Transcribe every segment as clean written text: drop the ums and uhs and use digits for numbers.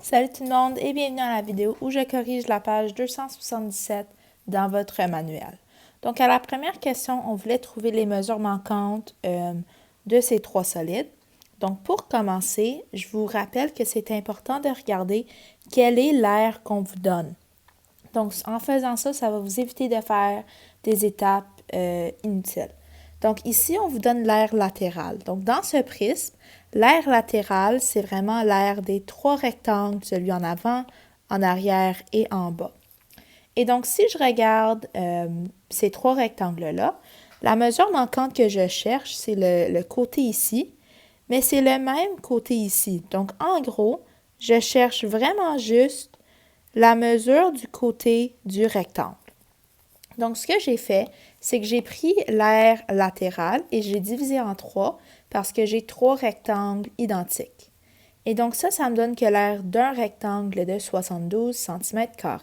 Salut tout le monde et bienvenue à la vidéo où je corrige la page 277 dans votre manuel. Donc à la première question, on voulait trouver les mesures manquantes de ces trois solides. Donc pour commencer, je vous rappelle que c'est important de regarder quel est l'air qu'on vous donne. Donc en faisant ça, ça va vous éviter de faire des étapes inutiles. Donc ici, on vous donne l'air latéral. Donc dans ce prisme, l'air latéral, c'est vraiment l'air des trois rectangles, celui en avant, en arrière et en bas. Et donc si je regarde ces trois rectangles-là, la mesure manquante que je cherche, c'est le côté ici, mais c'est le même côté ici. Donc en gros, je cherche vraiment juste la mesure du côté du rectangle. Donc, ce que j'ai fait, c'est que j'ai pris l'aire latéral et je l'ai divisé en trois parce que j'ai trois rectangles identiques. Et donc ça me donne que l'aire d'un rectangle est de 72 cm².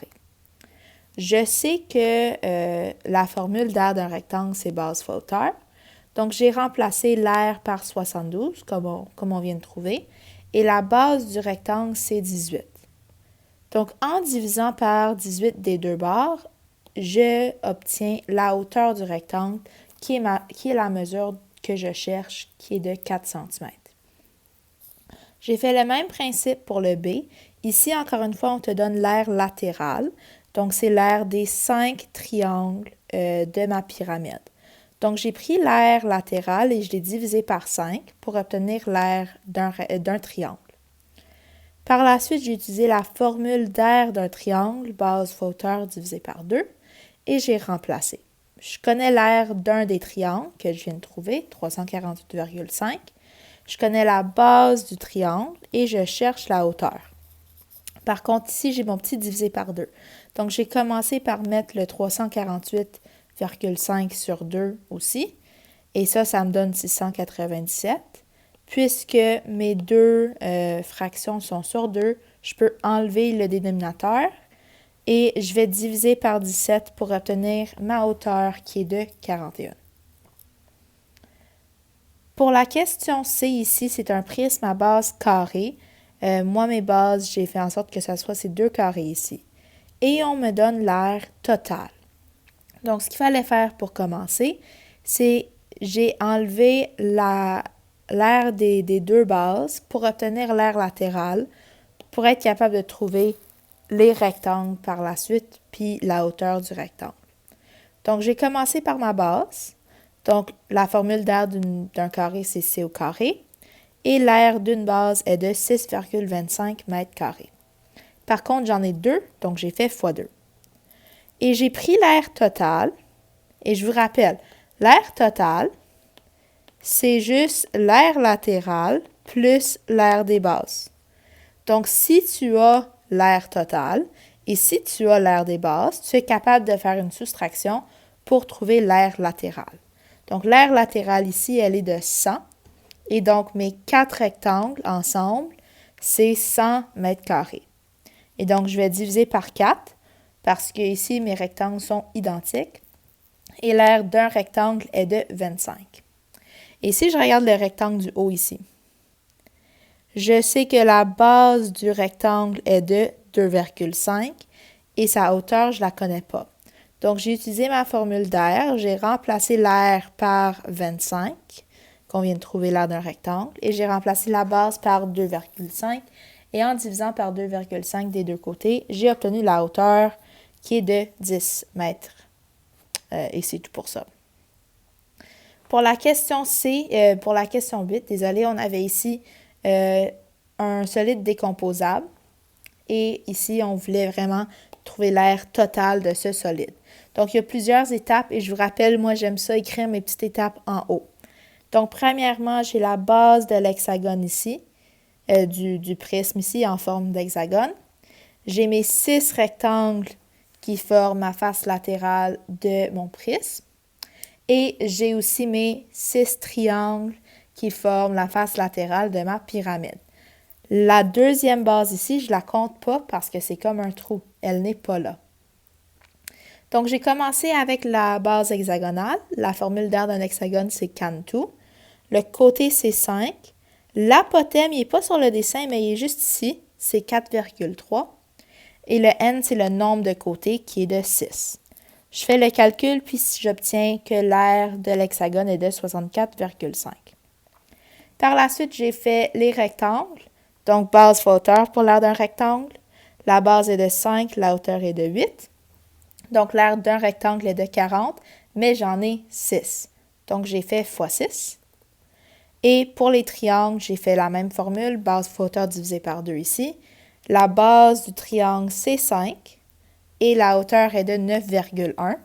Je sais que la formule d'aire d'un rectangle, c'est base fois hauteur. Donc, j'ai remplacé l'aire par 72, comme on vient de trouver, et la base du rectangle, c'est 18. Donc, en divisant par 18 des deux bords, je obtiens la hauteur du rectangle qui est la mesure que je cherche, qui est de 4 cm. J'ai fait le même principe pour le B. Ici, encore une fois, on te donne l'aire latérale. Donc, c'est l'aire des 5 triangles de ma pyramide. Donc, j'ai pris l'aire latérale et je l'ai divisé par 5 pour obtenir l'aire d'un triangle. Par la suite, j'ai utilisé la formule d'aire d'un triangle, base fois hauteur divisé par 2, et j'ai remplacé. Je connais l'aire d'un des triangles que je viens de trouver, 348,5. Je connais la base du triangle et je cherche la hauteur. Par contre, ici, j'ai mon petit divisé par 2. Donc, j'ai commencé par mettre le 348,5 sur 2 aussi. Et ça me donne 697. Puisque mes deux fractions sont sur 2, je peux enlever le dénominateur et je vais diviser par 17 pour obtenir ma hauteur qui est de 41. Pour la question C ici, c'est un prisme à base carrée. Moi, mes bases, j'ai fait en sorte que ce soit ces deux carrés ici. Et on me donne l'aire total. Donc, ce qu'il fallait faire pour commencer, c'est j'ai enlevé l'aire des deux bases pour obtenir l'aire latérale, pour être capable de trouver les rectangles par la suite, puis la hauteur du rectangle. Donc, j'ai commencé par ma base. Donc, la formule d'aire d'un carré, c'est C au carré. Et l'aire d'une base est de 6,25 m². Par contre, j'en ai deux, donc j'ai fait x2. Et j'ai pris l'aire totale. Et je vous rappelle, l'aire totale, c'est juste l'aire latérale plus l'aire des bases. Donc, si tu as l'aire totale et si tu as l'aire des bases, tu es capable de faire une soustraction pour trouver l'aire latérale. Donc, l'aire latérale ici, elle est de 100. Et donc, mes quatre rectangles ensemble, c'est 100 m². Et donc, je vais diviser par 4 parce que ici, mes rectangles sont identiques. Et l'aire d'un rectangle est de 25. Et si je regarde le rectangle du haut ici, je sais que la base du rectangle est de 2,5 et sa hauteur, je ne la connais pas. Donc, j'ai utilisé ma formule d'aire, j'ai remplacé l'aire par 25, qu'on vient de trouver l'aire d'un rectangle, et j'ai remplacé la base par 2,5. Et en divisant par 2,5 des deux côtés, j'ai obtenu la hauteur qui est de 10 mètres. Et c'est tout pour ça. Pour la question C, pour la question 8, désolé, on avait ici un solide décomposable. Et ici, on voulait vraiment trouver l'aire totale de ce solide. Donc, il y a plusieurs étapes et je vous rappelle, moi, j'aime ça écrire mes petites étapes en haut. Donc, premièrement, j'ai la base de l'hexagone ici, du prisme ici en forme d'hexagone. J'ai mes 6 rectangles qui forment ma face latérale de mon prisme. Et j'ai aussi mes 6 triangles qui forment la face latérale de ma pyramide. La deuxième base ici, je ne la compte pas parce que c'est comme un trou. Elle n'est pas là. Donc, j'ai commencé avec la base hexagonale. La formule d'aire d'un hexagone, c'est Cantu. Le côté, c'est 5. L'apotème, il n'est pas sur le dessin, mais il est juste ici. c'est 4,3. Et le n, c'est le nombre de côtés qui est de 6. Je fais le calcul, puis j'obtiens que l'aire de l'hexagone est de 64,5. Par la suite, j'ai fait les rectangles. Donc, base fois hauteur pour l'aire d'un rectangle. La base est de 5, la hauteur est de 8. Donc, l'aire d'un rectangle est de 40, mais j'en ai 6. Donc, j'ai fait fois 6. Et pour les triangles, j'ai fait la même formule, base fois hauteur divisé par 2 ici. La base du triangle, c'est 5 et la hauteur est de 9,1.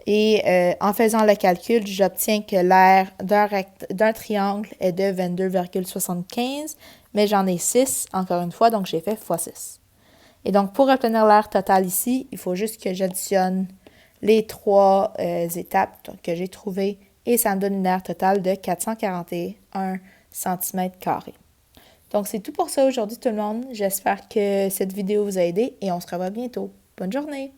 Et en faisant le calcul, j'obtiens que l'aire d'un triangle est de 22,75, mais j'en ai 6, encore une fois, donc j'ai fait fois 6. Et donc, pour obtenir l'aire totale ici, il faut juste que j'additionne les 3 étapes que j'ai trouvées et ça me donne une aire totale de 441 cm². Donc, c'est tout pour ça aujourd'hui tout le monde. J'espère que cette vidéo vous a aidé et on se revoit bientôt. Bonne journée!